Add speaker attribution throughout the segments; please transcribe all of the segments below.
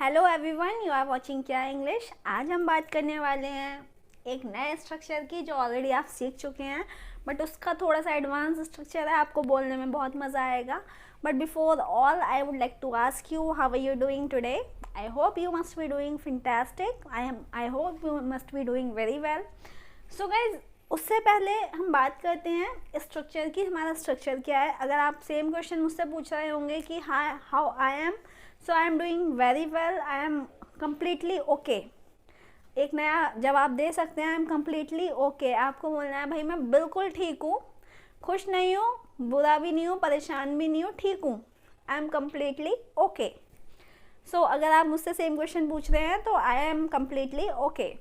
Speaker 1: Hello everyone, you are watching क्या English. आज हम बात करने वाले हैं एक नए स्ट्रक्चर की जो ऑलरेडी आप सीख चुके हैं, बट उसका थोड़ा सा एडवांस स्ट्रक्चर है। आपको बोलने में बहुत मज़ा आएगा। But before all I would like to ask you, how are you doing today? I hope you must be doing fantastic. I hope you must be doing very well. So guys, उससे पहले हम बात करते हैं structure की। हमारा structure क्या है? अगर आप सेम क्वेश्चन मुझसे पूछ रहे होंगे कि how I am, so I am doing very well, I am completely okay. एक नया जवाब दे सकते हैं, आई एम कम्प्लीटली ओके। आपको बोलना है भाई मैं बिल्कुल ठीक हूँ, खुश नहीं हूँ, बुरा भी नहीं हूँ, परेशान भी नहीं हूँ, ठीक हूँ, I am completely okay. So अगर आप मुझसे सेम क्वेश्चन पूछ रहे हैं तो I am completely okay.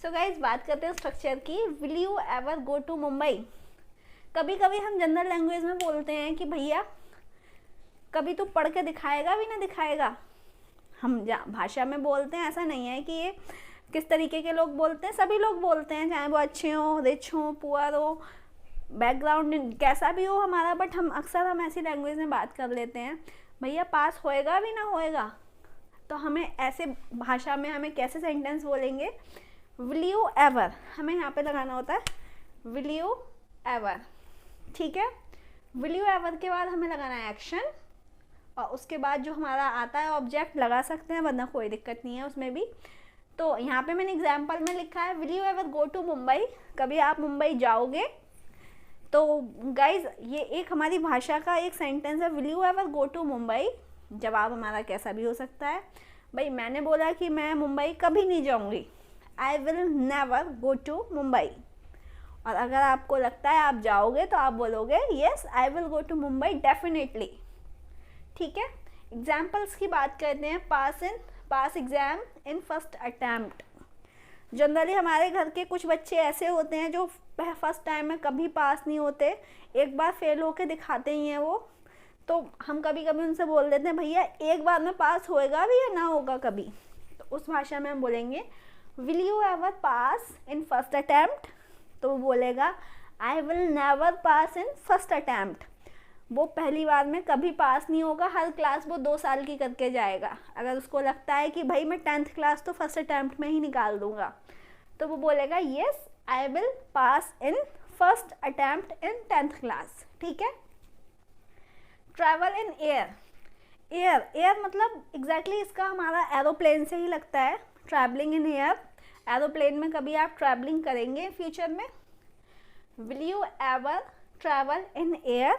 Speaker 1: So guys, बात करते हैं स्ट्रक्चर की। Will you ever go to Mumbai? कभी कभी हम जनरल लैंग्वेज में बोलते हैं कि भैया कभी तू पढ़ के दिखाएगा भी ना दिखाएगा। हम भाषा में बोलते हैं, ऐसा नहीं है कि ये किस तरीके के लोग बोलते हैं, सभी लोग बोलते हैं, चाहे वो अच्छे हों, रिच हों, पुअर हो, बैकग्राउंड कैसा भी हो हमारा। बट हम ऐसी लैंग्वेज में बात कर लेते हैं, भैया पास होएगा भी ना होएगा। तो हमें ऐसे भाषा में हमें कैसे सेंटेंस बोलेंगे? विल यू एवर, हमें यहाँ पे लगाना होता है विल यू एवर, ठीक है। विल यू एवर के बाद हमें लगाना है एक्शन, और उसके बाद जो हमारा आता है ऑब्जेक्ट लगा सकते हैं, वरना कोई दिक्कत नहीं है उसमें भी। तो यहाँ पे मैंने एग्जाम्पल में लिखा है will you ever go to Mumbai? कभी आप मुंबई जाओगे? तो गाइज, ये एक हमारी भाषा का एक सेंटेंस है, will you ever go to Mumbai. जवाब हमारा कैसा भी हो सकता है। भाई मैंने बोला कि मैं मुंबई कभी नहीं जाऊँगी, I will never go to Mumbai. और अगर आपको लगता है आप जाओगे तो आप बोलोगे yes I will go to Mumbai definitely, ठीक है। एग्जाम्पल्स की बात करते हैं। Pass exam in first attempt. Generally हमारे घर के कुछ बच्चे ऐसे होते हैं जो फर्स्ट टाइम में कभी पास नहीं होते, एक बार फेल होके दिखाते ही हैं वो। तो हम कभी कभी उनसे बोल देते हैं भैया एक बार में पास होएगा भी या ना होगा कभी। तो उस भाषा में हम बोलेंगे will you ever pass in first attempt? तो वो बोलेगा I will never pass in first attempt. वो पहली बार में कभी पास नहीं होगा, हर क्लास वो 2 साल की करके जाएगा। अगर उसको लगता है कि भाई मैं 10th क्लास तो फर्स्ट अटैम्प्ट में ही निकाल दूंगा, तो वो बोलेगा yes I will pass in first attempt in 10th class, ठीक है। ट्रैवल इन एयर मतलब एग्जैक्टली इसका हमारा एरोप्लेन से ही लगता है, ट्रैवलिंग इन एयर। एरोप्लेन में कभी आप ट्रैवलिंग करेंगे फ्यूचर में? Will you ever travel in air?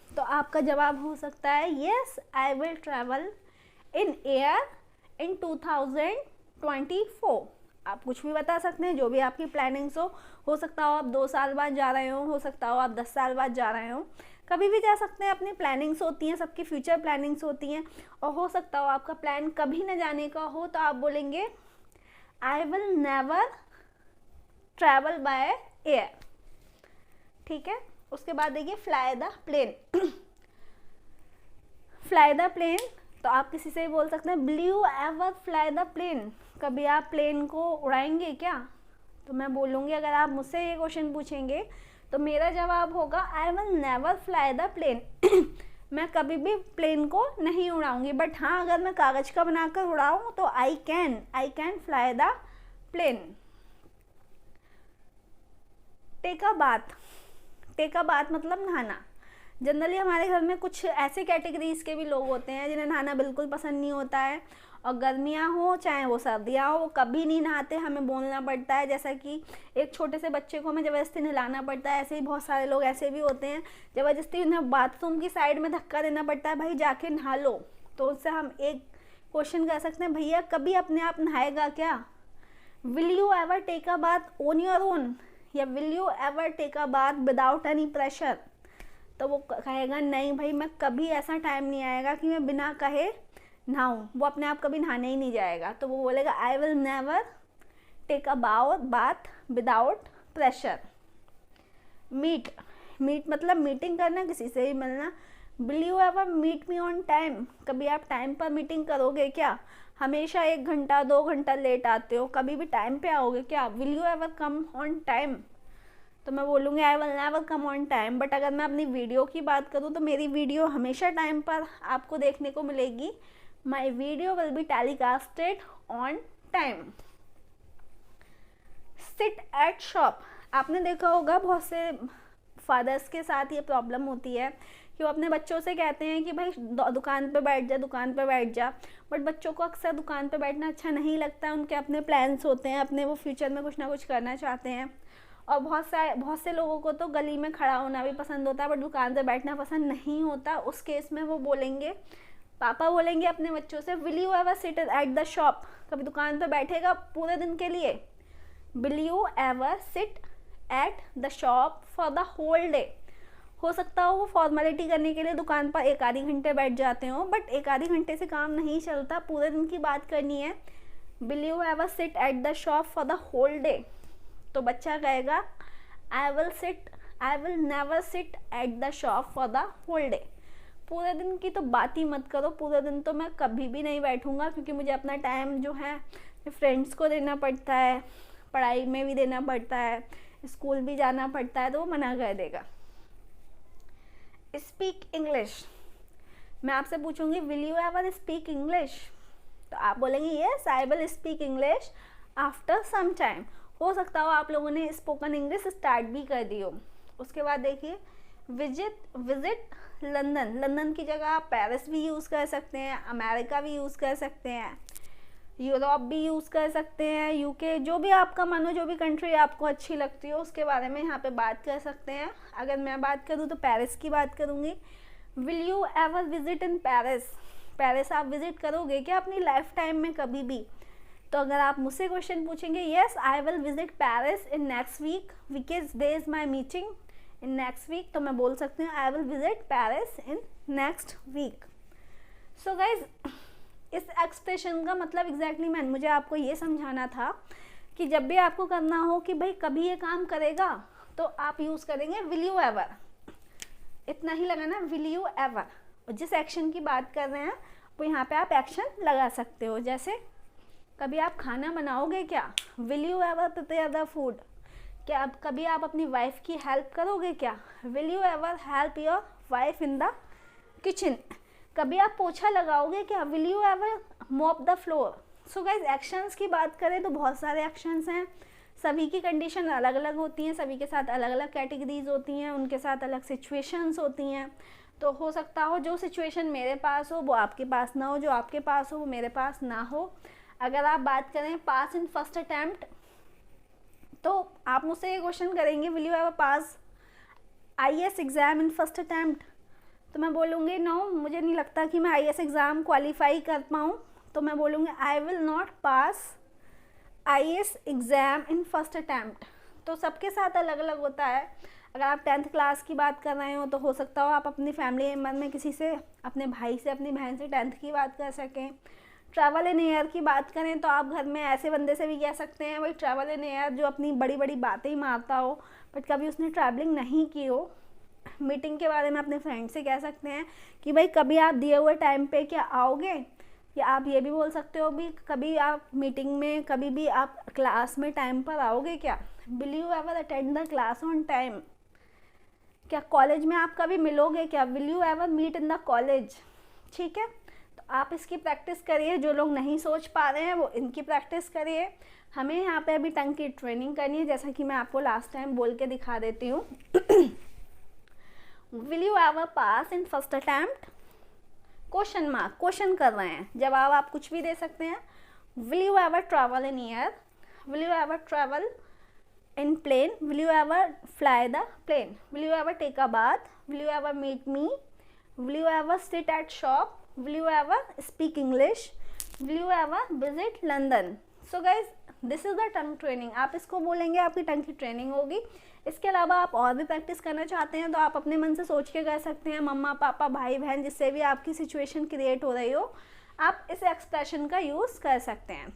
Speaker 1: तो आपका जवाब हो सकता है yes I will travel in air in 2024। आप कुछ भी बता सकते हैं, जो भी आपकी प्लानिंग्स हो सकता हो आप 2 साल बाद जा रहे हो सकता हो आप 10 साल बाद जा रहे हो, कभी भी जा सकते हैं। अपनी प्लानिंग्स होती हैं, सबकी फ्यूचर प्लानिंग्स होती हैं, और हो सकता हो आपका प्लान कभी न जाने का हो, तो आप बोलेंगे I will never travel by air, ठीक है। उसके बाद देखिए fly the plane. Fly the plane, तो आप किसी से भी बोल सकते हैं will you ever fly the plane? कभी आप प्लेन को उड़ाएंगे क्या? तो मैं बोलूँगी, अगर आप मुझसे ये क्वेश्चन पूछेंगे तो मेरा जवाब होगा I will never fly the plane. मैं कभी भी प्लेन को नहीं उड़ाऊंगी, बट हाँ अगर मैं कागज़ का बनाकर उड़ाऊँ तो I can fly the plane. Take a bath मतलब नहाना। जनरली हमारे घर में कुछ ऐसे कैटेगरीज के भी लोग होते हैं जिन्हें नहाना बिल्कुल पसंद नहीं होता है, और गर्मियाँ हो चाहे वो सर्दियाँ हो वो कभी नहीं नहाते, हमें बोलना पड़ता है। जैसा कि एक छोटे से बच्चे को हमें ज़बरदस्ती नहलाना पड़ता है, ऐसे ही बहुत सारे लोग ऐसे भी होते हैं, ज़बरदस्ती उन्हें बाथरूम की साइड में धक्का देना पड़ता है, भाई जाके नहा लो। तो उससे हम एक क्वेश्चन कर सकते हैं, भैया कभी अपने आप नहाएगा क्या? Will you ever take a bath on your own, या will you ever take a bath without any pressure? तो वो कहेगा नहीं भाई मैं कभी ऐसा टाइम नहीं आएगा कि मैं बिना कहे नहाऊं। वो अपने आप कभी नहाने ही नहीं जाएगा, तो वो बोलेगा I will never take a bath without pressure. Meet मतलब मीटिंग करना, किसी से भी मिलना। Will you ever meet me on time? कभी आप टाइम पर मीटिंग करोगे क्या? हमेशा 1 घंटा 2 घंटा लेट आते हो, कभी भी टाइम पे आओगे क्या? Will you ever come on time? तो मैं बोलूँगी आई will never come on time. But अगर मैं अपनी वीडियो की बात करूँ तो मेरी वीडियो हमेशा टाइम पर आपको देखने को मिलेगी, my video will be telecasted on time. Sit at shop, आपने देखा होगा बहुत से फादर्स के साथ ये प्रॉब्लम होती है कि वो अपने बच्चों से कहते हैं कि भाई दुकान पे बैठ जा, दुकान पे बैठ जा, बट बच्चों को अक्सर दुकान पे बैठना अच्छा नहीं लगता। उनके अपने प्लान्स होते हैं, अपने वो फ्यूचर में कुछ ना कुछ करना चाहते हैं। और बहुत से लोगों को तो गली में खड़ा होना भी पसंद होता है, बट दुकान पे बैठना पसंद नहीं होता। उस केस में वो बोलेंगे, पापा बोलेंगे अपने बच्चों से, will you ever sit at the shop, कभी दुकान पे बैठेगा पूरे दिन के लिए? Will you ever sit at the shop for the whole day. हो सकता हो वो फॉर्मेलिटी करने के लिए दुकान पर एक आधी घंटे बैठ जाते हो, बट एक आधी घंटे से काम नहीं चलता, पूरे दिन की बात करनी है। Will you ever sit at the shop for the whole day, तो बच्चा कहेगा I will never sit at the shop for the whole day. पूरे दिन की तो बात ही मत करो, पूरे दिन तो मैं कभी भी नहीं बैठूंगा, क्योंकि मुझे अपना टाइम जो है फ्रेंड्स को देना पड़ता है, पढ़ाई में भी देना पड़ता है, स्कूल भी जाना पड़ता है, तो वो मना कर देगा। स्पीक इंग्लिश, मैं आपसे पूछूंगी will you ever speak English, तो आप बोलेंगे yes I will speak English after some time. हो सकता हो आप लोगों ने स्पोकन इंग्लिश स्टार्ट भी कर दी हो। उसके बाद देखिए विजिट लंदन, लंदन की जगह आप पेरिस भी यूज़ कर सकते हैं, अमेरिका भी यूज़ कर सकते हैं, यूरोप भी यूज़ कर सकते हैं, यूके, जो भी आपका मन हो, जो भी कंट्री आपको अच्छी लगती हो उसके बारे में यहाँ पे बात कर सकते हैं। अगर मैं बात करूँ तो पेरिस की बात करूँगी। Will you ever visit in Paris, Paris आप विजिट करोगे क्या अपनी लाइफ टाइम में कभी भी? तो अगर आप मुझसे क्वेश्चन पूछेंगे yes I will visit Paris in next week because there is my meeting in next week, तो मैं बोल सकती हूँ I will visit Paris in next week. So guys, इस एक्सप्रेशन का मतलब एग्जैक्टली मुझे आपको ये समझाना था कि जब भी आपको करना हो कि भाई कभी ये काम करेगा, तो आप यूज़ करेंगे विल यू एवर, इतना ही लगाना, विल यू एवर। और जिस एक्शन की बात कर रहे हैं वो यहाँ पे आप एक्शन लगा सकते हो। जैसे कभी आप खाना बनाओगे क्या? Will you ever prepare the food, क्या आप कभी आप अपनी वाइफ की हेल्प करोगे क्या? Will you ever help your wife in the kitchen. कभी आप पोछा लगाओगे क्या? Will you ever mop the floor. So guys, actions की बात करें तो बहुत सारे एक्शंस हैं, सभी की कंडीशन अलग अलग होती हैं, सभी के साथ अलग अलग कैटेगरीज होती हैं, उनके साथ अलग सिचुएशंस होती हैं। तो हो सकता हो जो सिचुएशन मेरे पास हो वो आपके पास ना हो, जो आपके पास हो वो मेरे पास ना हो। अगर आप बात करें पास इन फर्स्ट अटैम्प्ट, तो आप मुझसे ये क्वेश्चन करेंगे will you ever pass IAS exam in first attempt, तो मैं बोलूँगी नो, मुझे नहीं लगता कि मैं IAS एग्ज़ाम क्वालिफाई कर पाऊँ, तो मैं बोलूँगी I will not pass IAS exam in first attempt. तो सबके साथ अलग अलग होता है। अगर आप 10th क्लास की बात कर रहे हो तो हो सकता हो आप अपनी फैमिली मेम्बर में किसी से, अपने भाई से, अपनी बहन से 10th की बात कर सकें। ट्रैवल इन एयर की बात करें तो आप घर में ऐसे बंदे से भी कह सकते हैं भाई ट्रैवल इन एयर, जो अपनी बड़ी बड़ी बातें ही मारता हो बट कभी उसने ट्रैवलिंग नहीं की हो। मीटिंग के बारे में अपने फ्रेंड से कह सकते हैं कि भाई कभी आप दिए हुए टाइम पे क्या आओगे, या आप ये भी बोल सकते हो भी कभी आप मीटिंग में, कभी भी आप क्लास में टाइम पर आओगे क्या? Will you ever attend the class on time. क्या कॉलेज में आप कभी मिलोगे क्या? Will you ever meet in the college. ठीक है, तो आप इसकी प्रैक्टिस करिए। जो लोग नहीं सोच पा रहे हैं वो इनकी प्रैक्टिस करिए। हमें यहाँ पे अभी टंग की ट्रेनिंग करनी है, जैसा कि मैं आपको लास्ट टाइम बोल के दिखा देती हूँ। Will you ever pass in first attempt? Question mark, question कर रहे हैं, जवाब आप कुछ भी दे सकते हैं। Will you ever travel in air? Will you ever travel in plane? Will you ever fly the plane? Will you ever take a bath? Will you ever meet me? Will you ever sit at shop? Will you ever speak English? Will you ever visit London? So guys, this is the tongue training. आप इसको बोलेंगे, आपकी टंग की training होगी। इसके अलावा आप और भी प्रैक्टिस करना चाहते हैं तो आप अपने मन से सोच के कर सकते हैं। मम्मा पापा भाई बहन जिससे भी आपकी सिचुएशन क्रिएट हो रही हो, आप इस एक्सप्रेशन का यूज़ कर सकते हैं।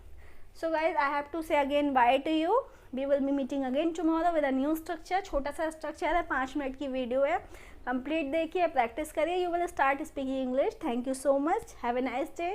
Speaker 1: So guys, I have to say again bye to you. We will be meeting again tomorrow with a new structure. छोटा सा स्ट्रक्चर है, 5 मिनट की वीडियो है, कंप्लीट देखिए, प्रैक्टिस करिए. You will start speaking English. Thank you so much. Have a nice day.